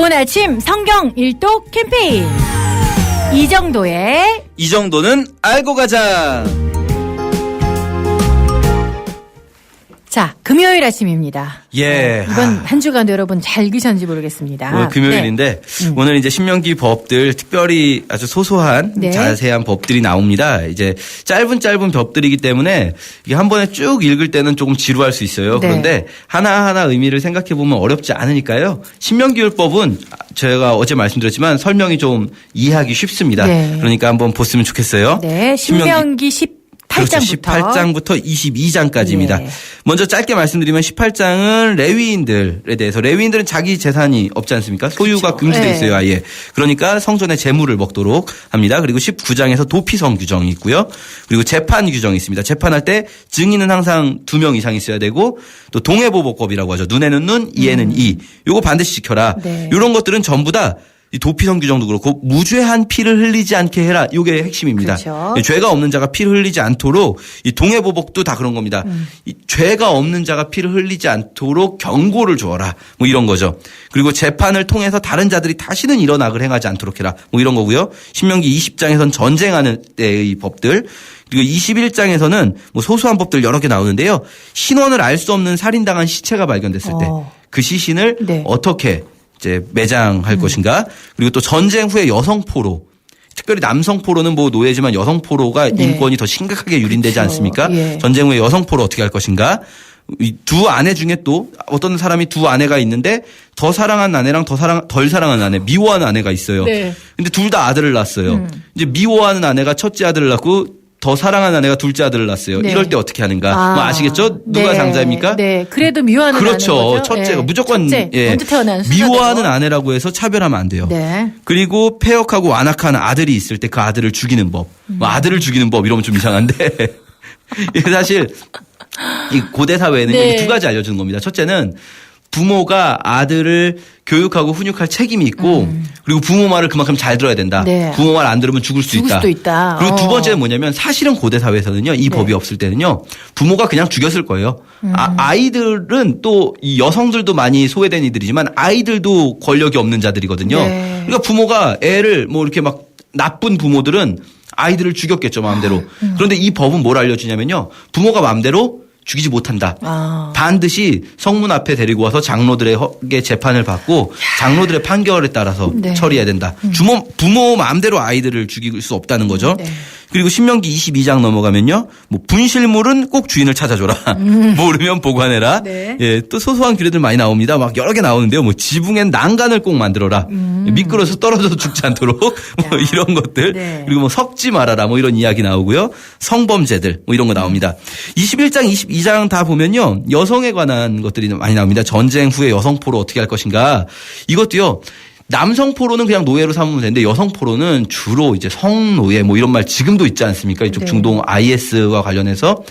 좋은 아침 성경 일독 캠페인 이 정도는 알고 가자. 자, 금요일 아침입니다. 예. 이번 한 주간도 여러분 잘 읽으셨는지 모르겠습니다. 오늘 금요일인데 오늘 이제 신명기 법들 특별히 아주 소소한 자세한 법들이 나옵니다. 이제 짧은 법들이기 때문에 이게 한 번에 쭉 읽을 때는 조금 지루할 수 있어요. 그런데 하나하나 의미를 생각해 보면 어렵지 않으니까요. 신명기율법은 제가 어제 말씀드렸지만 설명이 좀 이해하기 쉽습니다. 그러니까 한번 보시면 좋겠어요. 네. 신명기 18장부터 22장까지입니다. 먼저 짧게 말씀드리면 18장은 레위인들에 대해서 레위인들은 자기 재산이 없지 않습니까? 소유가 금지되어 있어요. 아예. 그러니까 성전의 재물을 먹도록 합니다. 그리고 19장에서 도피성 규정이 있고요. 그리고 재판 규정이 있습니다. 재판할 때 증인은 항상 2명 이상 있어야 되고 또 동해보복법이라고 하죠. 눈에는 눈, 이에는 이. 요거 반드시 지켜라. 이런 것들은 전부 다 이 도피성 규정도 그렇고 무죄한 피를 흘리지 않게 해라. 이게 핵심입니다. 죄가 없는 자가 피를 흘리지 않도록 이 동해보복도 다 그런 겁니다. 이 죄가 없는 자가 피를 흘리지 않도록 경고를 주어라. 뭐 이런 거죠. 그리고 재판을 통해서 다른 자들이 다시는 이런 악을 행하지 않도록 해라. 뭐 이런 거고요. 신명기 20장에서는 전쟁하는 때의 법들. 그리고 21장에서는 뭐 소소한 법들 여러 개 나오는데요. 신원을 알 수 없는 살인당한 시체가 발견됐을 때 그 시신을 어떻게 이제 매장할 것인가. 그리고 또 전쟁 후에 여성 포로. 특별히 남성 포로는 뭐 노예지만 여성 포로가 인권이 더 심각하게 유린되지 않습니까? 전쟁 후에 여성 포로 어떻게 할 것인가. 이 두 아내 중에 또 어떤 사람이 두 아내가 있는데 더 사랑한 아내랑 덜 사랑하는 아내, 미워하는 아내가 있어요. 근데 둘 다 아들을 낳았어요. 이제 미워하는 아내가 첫째 아들을 낳고 더 사랑하는 아내가 둘째 아들을 낳았어요. 이럴 때 어떻게 하는가. 뭐 아시겠죠? 누가 장자입니까? 그래도 미워하는 그렇죠. 아내죠. 첫째가 무조건 먼저 태어난 미워하는 아내라고 해서 차별하면 안 돼요. 그리고 폐역하고 완악한 아들이 있을 때 그 아들을 죽이는 법. 뭐 아들을 죽이는 법 이러면 좀 이상한데 사실 이 고대 사회에는 이 두 가지 알려주는 겁니다. 첫째는 부모가 아들을 교육하고 훈육할 책임이 있고 그리고 부모 말을 그만큼 잘 들어야 된다. 부모 말 안 들으면 죽을 수도 있다. 그리고 두 번째는 뭐냐면 사실은 고대 사회에서는요. 이 법이 없을 때는요. 부모가 그냥 죽였을 거예요. 아이들은 또 이 여성들도 많이 소외된 이들이지만 아이들도 권력이 없는 자들이거든요. 그러니까 부모가 애를 뭐 이렇게 막 나쁜 부모들은 아이들을 죽였겠죠. 마음대로. 그런데 이 법은 뭘 알려주냐면요. 부모가 마음대로 죽이지 못한다. 반드시 성문 앞에 데리고 와서 장로들에게 재판을 받고 장로들의 판결에 따라서 처리해야 된다. 부모 마음대로 아이들을 죽일 수 없다는 거죠. 그리고 신명기 22장 넘어가면요. 뭐 분실물은 꼭 주인을 찾아줘라. 모르면 보관해라. 예, 또 소소한 규례들 많이 나옵니다. 막 여러 개 나오는데요. 뭐 지붕엔 난간을 꼭 만들어라. 미끄러서 떨어져서 죽지 않도록 뭐 이런 것들. 그리고 뭐 섞지 말아라. 뭐 이런 이야기 나오고요. 성범죄들 뭐 이런 거 나옵니다. 21장, 22장 다 보면요. 여성에 관한 것들이 많이 나옵니다. 전쟁 후에 여성 포로 어떻게 할 것인가. 이것도요. 남성 포로는 그냥 노예로 삼으면 되는데 여성 포로는 주로 이제 성노예 뭐 이런 말 지금도 있지 않습니까? 이쪽 중동 IS와 관련해서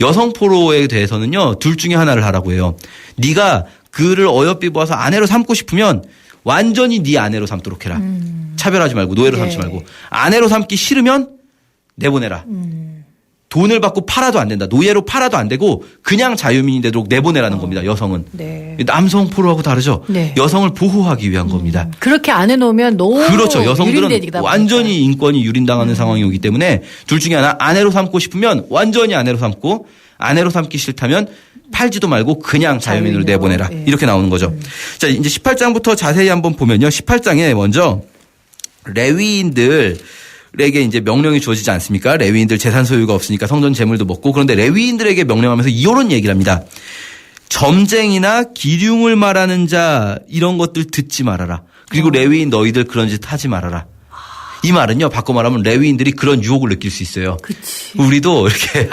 여성 포로에 대해서는요. 둘 중에 하나를 하라고 해요. 네가 그를 어여삐 보아서 아내로 삼고 싶으면 완전히 네 아내로 삼도록 해라. 차별하지 말고 노예로 삼지 말고. 아내로 삼기 싫으면 내보내라. 돈을 받고 팔아도 안 된다. 노예로 팔아도 안 되고 그냥 자유민이 되도록 내보내라는 겁니다. 여성은. 남성 포로하고 다르죠. 여성을 보호하기 위한 겁니다. 그렇게 안 해놓으면 너무 그렇죠. 여성들은 완전히 인권이 유린당하는 상황이 오기 때문에 둘 중에 하나 아내로 삼고 싶으면 완전히 아내로 삼고 아내로 삼기 싫다면 팔지도 말고 그냥 자유민으로 내보내라. 이렇게 나오는 거죠. 자, 이제 18장부터 자세히 한번 보면요. 18장에 먼저 레위인들 에게 이제 명령이 주어지지 않습니까? 레위인들 재산 소유가 없으니까 성전 재물도 먹고 그런데 레위인들에게 명령하면서 이런 얘기를 합니다. 점쟁이나 기륭을 말하는 자 이런 것들 듣지 말아라. 그리고 레위인 너희들 그런 짓 하지 말아라. 이 말은요. 바꿔 말하면 레위인들이 그런 유혹을 느낄 수 있어요. 우리도 이렇게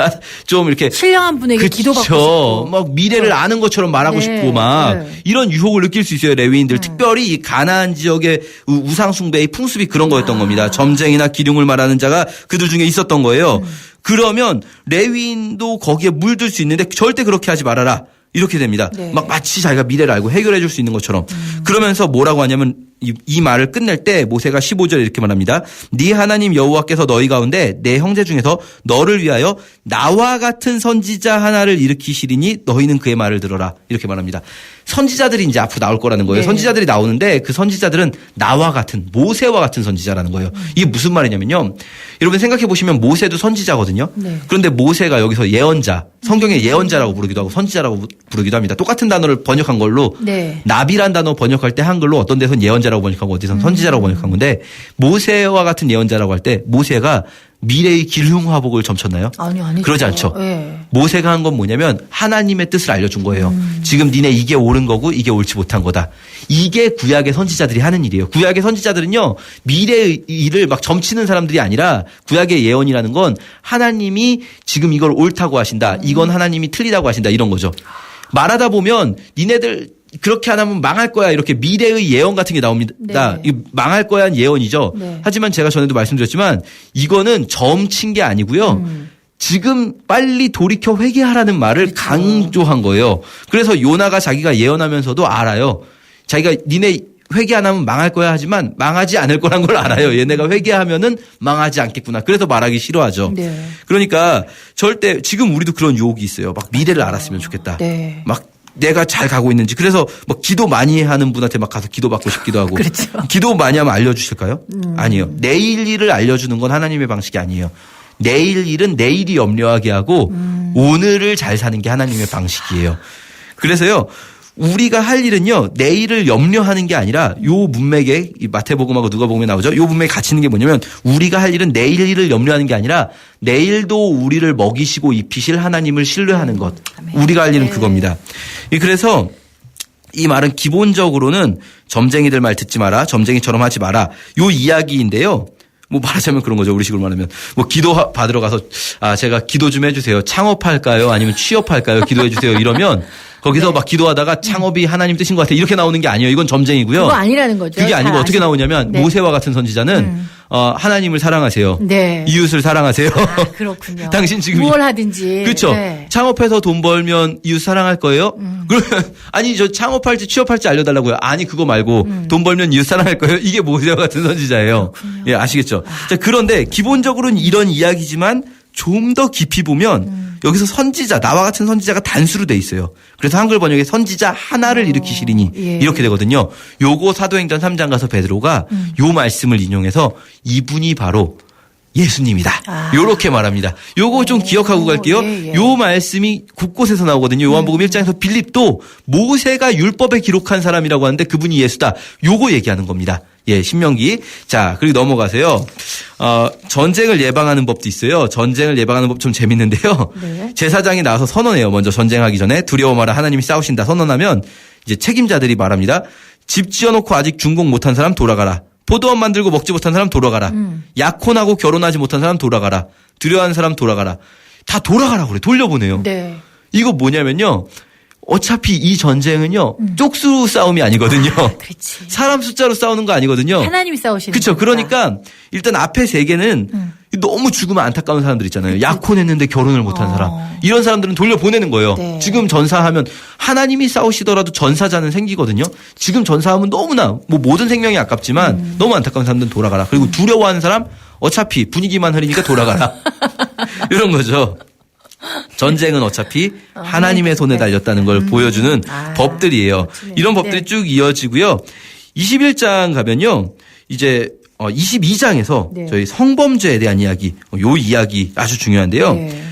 좀 이렇게 신령한 분에게 기도받고 싶고 막 미래를 아는 것처럼 말하고 싶고 막 이런 유혹을 느낄 수 있어요. 레위인들 특별히 이 가나안 지역의 우상 숭배의 풍습이 그런 거였던 겁니다. 점쟁이나 기륭을 말하는 자가 그들 중에 있었던 거예요. 그러면 레위인도 거기에 물들 수 있는데 절대 그렇게 하지 말아라. 이렇게 됩니다. 막 마치 자기가 미래를 알고 해결해 줄 수 있는 것처럼. 그러면서 뭐라고 하냐면 이 말을 끝낼 때 모세가 15절에 이렇게 말합니다. 네 하나님 여호와께서 너희 가운데 내 형제 중에서 너를 위하여 나와 같은 선지자 하나를 일으키시리니 너희는 그의 말을 들어라. 이렇게 말합니다. 선지자들이 이제 앞으로 나올 거라는 거예요. 네. 선지자들이 나오는데 그 선지자들은 나와 같은 모세와 같은 선지자라는 거예요. 이게 무슨 말이냐면요. 여러분 생각해 보시면 모세도 선지자거든요. 네. 그런데 모세가 여기서 예언자, 성경의 예언자라고 부르기도 하고 선지자라고 부르기도 합니다. 똑같은 단어를 번역한 걸로 네. 나비란 단어 번역할 때 한글로 어떤 데서는 예언자라고 번역하고 어디서는 선지자라고 번역한 건데 모세와 같은 예언자라고 할 때 모세가 미래의 길흉화복을 점쳤나요? 아니죠. 그러지 않죠. 네. 모세가 한 건 뭐냐면 하나님의 뜻을 알려준 거예요. 지금 니네 이게 옳은 거고 이게 옳지 못한 거다. 이게 구약의 선지자들이 하는 일이에요. 구약의 선지자들은요. 미래의 일을 막 점치는 사람들이 아니라 구약의 예언이라는 건 하나님이 지금 이걸 옳다고 하신다. 이건 하나님이 틀리다고 하신다. 이런 거죠. 말하다 보면 니네들 그렇게 안 하면 망할 거야. 이렇게 미래의 예언 같은 게 나옵니다. 네. 이거 망할 거야 는 예언이죠. 네. 하지만 제가 전에도 말씀드렸지만 이거는 점친 게 아니고요. 지금 빨리 돌이켜 회개하라는 말을 그렇죠. 강조한 거예요. 그래서 요나가 자기가 예언하면서도 알아요. 자기가 니네 회개 안 하면 망할 거야 하지만 망하지 않을 거란 걸 알아요. 얘네가 회개하면은 망하지 않겠구나. 그래서 말하기 싫어하죠. 네. 그러니까 절대 지금 우리도 그런 유혹이 있어요. 막 미래를 알았으면 좋겠다. 네. 막 내가 잘 가고 있는지. 그래서 뭐 기도 많이 하는 분한테 막 가서 기도 받고 싶기도 하고. 그렇죠. 기도 많이 하면 알려주실까요? 아니요. 내일 일을 알려주는 건 하나님의 방식이 아니에요. 내일 일은 내일이 염려하게 하고 오늘을 잘 사는 게 하나님의 방식이에요. 그래서요. 우리가 할 일은요. 내일을 염려하는 게 아니라 요 문맥에 이 마태복음하고 누가복음에 나오죠. 요 문맥에 갇혀 있는 게 뭐냐면 우리가 할 일은 내일 일을 염려하는 게 아니라 내일도 우리를 먹이시고 입히실 하나님을 신뢰하는 것. 아멘. 우리가 할 일은 네. 그겁니다. 그래서 이 말은 기본적으로는 점쟁이들 말 듣지 마라. 점쟁이처럼 하지 마라. 요 이야기인데요. 뭐 말하자면 그런 거죠. 우리 식으로 말하면 뭐 기도 받으러 가서 제가 기도 좀 해주세요. 창업할까요? 아니면 취업할까요? 기도해 주세요. 이러면 거기서 네. 막 기도하다가 창업이 하나님 뜻인 것 같아. 이렇게 나오는 게 아니에요. 이건 점쟁이고요. 그거 아니라는 거죠. 그게 아니고 어떻게 나오냐면 네. 모세와 같은 선지자는 하나님을 사랑하세요. 네. 이웃을 사랑하세요. 아, 그렇군요. 당신 지금 뭘 하든지. 그렇죠. 네. 창업해서 돈 벌면 이웃 사랑할 거예요? 그러면 아니 저 창업할지 취업할지 알려달라고요. 아니 그거 말고 돈 벌면 이웃 사랑할 거예요. 이게 모세와 같은 선지자예요. 그렇군요. 예, 아시겠죠? 자, 그런데 기본적으로는 이런 이야기지만 좀 더 깊이 보면 여기서 선지자 나와 같은 선지자가 단수로 돼 있어요. 그래서 한글 번역에 선지자 하나를 일으키시리니 예. 이렇게 되거든요. 요거 사도행전 3장 가서 베드로가 요 말씀을 인용해서 이분이 바로 예수님이다. 아. 요렇게 말합니다. 요거 좀 기억하고 갈게요. 예, 예. 요 말씀이 곳곳에서 나오거든요. 요한복음 1장에서 빌립도 모세가 율법에 기록한 사람이라고 하는데 그분이 예수다. 요거 얘기하는 겁니다. 예, 신명기. 자, 그리고 넘어가세요. 전쟁을 예방하는 법도 있어요. 전쟁을 예방하는 법 좀 재밌는데요. 네. 제사장이 나와서 선언해요. 먼저 전쟁하기 전에 두려워 마라. 하나님이 싸우신다. 선언하면 이제 책임자들이 말합니다. 집 지어놓고 아직 준공 못한 사람 돌아가라. 포도원 만들고 먹지 못한 사람 돌아가라. 약혼하고 결혼하지 못한 사람 돌아가라. 두려워하는 사람 돌아가라. 다 돌아가라고 그래. 돌려보내요. 네. 이거 뭐냐면요. 어차피 이 전쟁은요. 쪽수 싸움이 아니거든요. 그렇지. 사람 숫자로 싸우는 거 아니거든요. 하나님이 싸우시는 그렇죠. 거니까. 그러니까 일단 앞에 세 개는 너무 죽으면 안타까운 사람들 있잖아요. 약혼했는데 결혼을 못한 사람. 이런 사람들은 돌려보내는 거예요. 네. 지금 전사하면 하나님이 싸우시더라도 전사자는 생기거든요. 지금 전사하면 너무나 뭐 모든 생명이 아깝지만 너무 안타까운 사람들은 돌아가라. 그리고 두려워하는 사람 어차피 분위기만 흐리니까 돌아가라. 이런 거죠. 전쟁은 어차피 하나님의 손에 달렸다는 걸 보여주는 법들이에요. 멋지네요. 이런 법들이 네. 쭉 이어지고요. 21장 가면요. 이제 22장에서 네. 저희 성범죄에 대한 이야기, 요 이야기 아주 중요한데요. 네.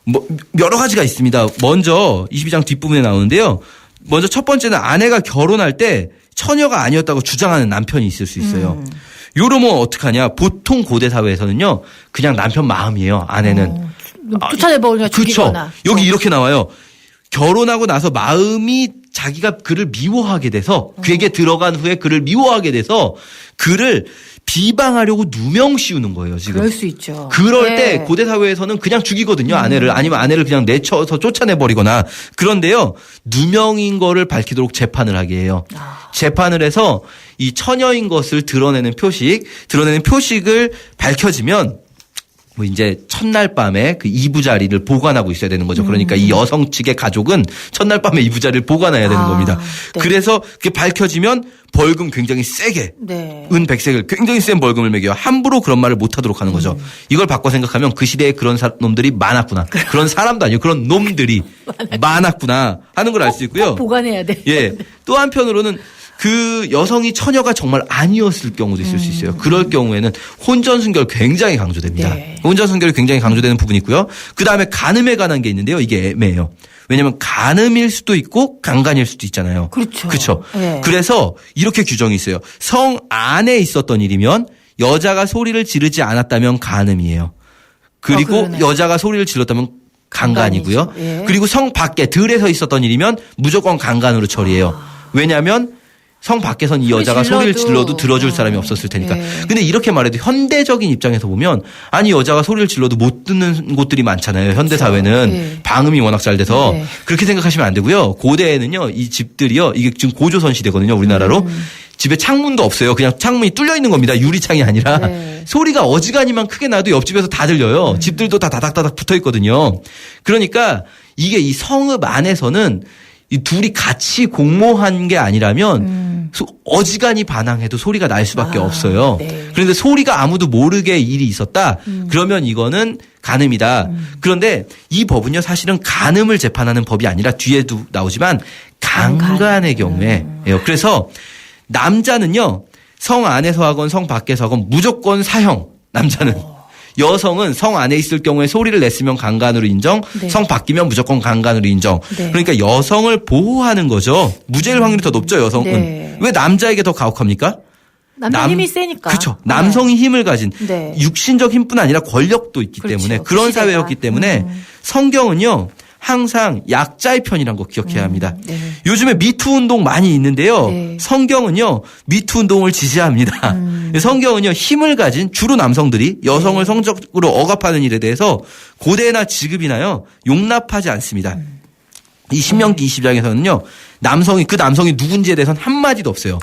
뭐 여러 가지가 있습니다. 먼저 22장 뒷부분에 나오는데요. 먼저 첫 번째는 아내가 결혼할 때 처녀가 아니었다고 주장하는 남편이 있을 수 있어요. 요러면 어떡하냐. 보통 고대 사회에서는요. 그냥 남편 마음이에요. 아내는. 쫓아내버리거나 그렇죠. 죽이거나. 여기 이렇게 나와요. 결혼하고 나서 마음이 자기가 그를 미워하게 돼서 그에게 들어간 후에 그를 미워하게 돼서 그를 비방하려고 누명 씌우는 거예요. 지금. 그럴 수 있죠. 그럴 네. 때 고대 사회에서는 그냥 죽이거든요. 아내를. 아니면 아내를 그냥 내쳐서 쫓아내버리거나. 그런데요. 누명인 거를 밝히도록 재판을 하게 해요. 재판을 해서 이 처녀인 것을 드러내는 표식을 밝혀지면 뭐 이제 첫날 밤에 그 이부자리를 보관하고 있어야 되는 거죠. 그러니까 이 여성 측의 가족은 첫날 밤에 이부자리를 보관해야 되는 겁니다. 네. 그래서 그게 밝혀지면 벌금 굉장히 세게 네. 은백색을 굉장히 센 벌금을 매겨요. 함부로 그런 말을 못하도록 하는 거죠. 이걸 바꿔 생각하면 그 시대에 그런 놈들이 많았구나. 그런 사람도 아니고 그런 놈들이 많았구나 하는 걸 알 수 있고요. 보관해야 돼. 예. 또 한편으로는 그 여성이 처녀가 정말 경우도 있을 수 있어요. 그럴 경우에는 혼전순결 굉장히 강조됩니다. 네. 혼전순결이 굉장히 강조되는 부분이 있고요. 그다음에 간음에 관한 게 있는데요. 이게 애매해요. 왜냐하면 간음일 수도 있고 강간일 수도 있잖아요. 그렇죠. 그렇죠. 네. 그래서 이렇게 규정이 있어요. 성 안에 있었던 일이면 여자가 소리를 지르지 않았다면 간음이에요. 그리고 그러네. 여자가 소리를 질렀다면 강간이고요. 예. 그리고 성 밖에 들에서 있었던 일이면 무조건 강간으로 처리해요. 왜냐하면 성 밖에선 이 여자가 소리를 질러도 들어줄 사람이 없었을 테니까. 예. 근데 이렇게 말해도 현대적인 입장에서 보면 아니 여자가 소리를 질러도 못 듣는 곳들이 많잖아요. 현대 사회는 예. 방음이 워낙 잘 돼서 네. 그렇게 생각하시면 안 되고요. 고대에는요 이 집들이요 이게 지금 고조선 시대거든요 우리나라로. 집에 창문도 없어요. 그냥 창문이 뚫려 있는 겁니다. 유리창이 아니라. 네. 소리가 어지간히만 크게 나도 옆집에서 다 들려요. 집들도 다 다닥다닥 붙어 있거든요. 그러니까 이게 이 성읍 안에서는 이 둘이 같이 공모한 게 아니라면 어지간히 반항해도 소리가 날 수밖에 없어요. 네. 그런데 소리가 아무도 모르게 일이 있었다. 그러면 이거는 간음이다. 그런데 이 법은요 사실은 간음을 재판하는 법이 아니라 뒤에도 나오지만 강간의 경우에예요. 그래서 남자는요 성 안에서 하건 성 밖에서 하건 무조건 사형. 남자는. 여성은 성 안에 있을 경우에 소리를 냈으면 강간으로 인정, 네. 성 밖이면 무조건 강간으로 인정. 네. 그러니까 여성을 보호하는 거죠. 무죄일 확률이 더 높죠, 여성은. 네. 왜 남자에게 더 가혹합니까? 남자 힘이 세니까. 그렇죠. 남성이 힘을 가진 네. 육신적 힘뿐 아니라 권력도 있기 그렇죠. 때문에 그 그런 시대가. 사회였기 때문에 성경은요. 항상 약자의 편이라는 거 기억해야 합니다. 네. 요즘에 미투 운동 많이 있는데요. 네. 성경은요. 미투 운동을 지지합니다. 성경은요. 힘을 가진 주로 남성들이 여성을 성적으로 억압하는 일에 대해서 고대나 지금이나요. 용납하지 않습니다. 이 신명기 20장에서는요. 그 남성이 누군지에 대해서는 한마디도 없어요.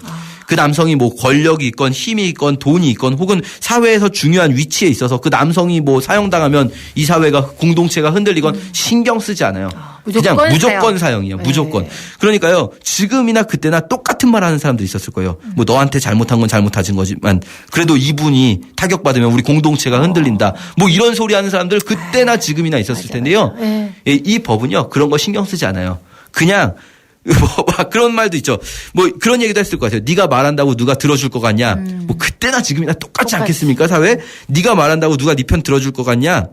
그 남성이 뭐 권력이 있건 힘이 있건 돈이 있건 혹은 사회에서 중요한 위치에 있어서 그 남성이 뭐 사형당하면 이 사회가 공동체가 흔들리건 신경 쓰지 않아요. 그냥 무조건 사형이에요. 네. 무조건. 그러니까요. 지금이나 그때나 똑같은 말 하는 사람들이 있었을 거예요. 뭐 너한테 잘못한 건 잘못하신 거지만 그래도 이분이 타격받으면 우리 공동체가 흔들린다. 뭐 이런 소리 하는 사람들 그때나 지금이나 있었을 텐데요. 네. 이 법은요. 그런 거 신경 쓰지 않아요. 그냥 뭐 그런 말도 있죠. 뭐 그런 얘기도 했을 것 같아요. 네가 말한다고 누가 들어줄 것 같냐. 뭐 그때나 지금이나 똑같지 않겠습니까 사회. 네가 말한다고 누가 네 편 들어줄 것 같냐.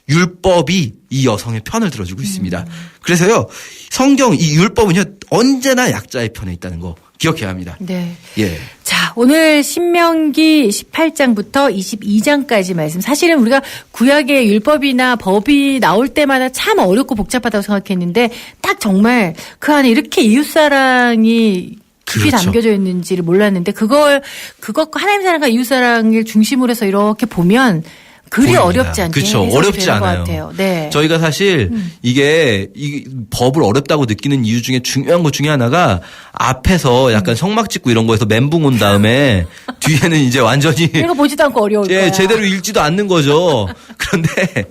율법이 이 여성의 편을 들어주고 있습니다. 그래서요 성경 이 율법은요 언제나 약자의 편에 있다는 거 기억해야 합니다. 네. 예. 자, 오늘 신명기 18장부터 22장까지 말씀. 사실은 우리가 구약의 율법이나 법이 나올 때마다 참 어렵고 복잡하다고 생각했는데 딱 정말 그 안에 이렇게 이웃사랑이 깊이 그렇죠. 담겨져 있는지를 몰랐는데 그것과 하나님 사랑과 이웃사랑을 중심으로 해서 이렇게 보면 그리 보입니다. 어렵지 않게 그렇죠. 해석이 어렵지 되는 것 않아요. 같아요. 네. 저희가 사실 이게 이 법을 어렵다고 느끼는 이유 중에 중요한 것 중에 하나가 앞에서 약간 성막 짓고 이런 거에서 멘붕 온 다음에 뒤에는 이제 완전히 이거 보지도 않고 어려울 거야. 제대로 읽지도 않는 거죠. 그런데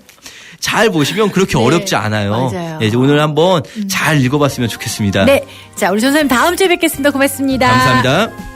잘 보시면 그렇게 네, 어렵지 않아요. 맞아요. 예, 이제 오늘 한번 잘 읽어봤으면 좋겠습니다. 네. 자, 우리 전사님 다음 주에 뵙겠습니다. 고맙습니다. 감사합니다.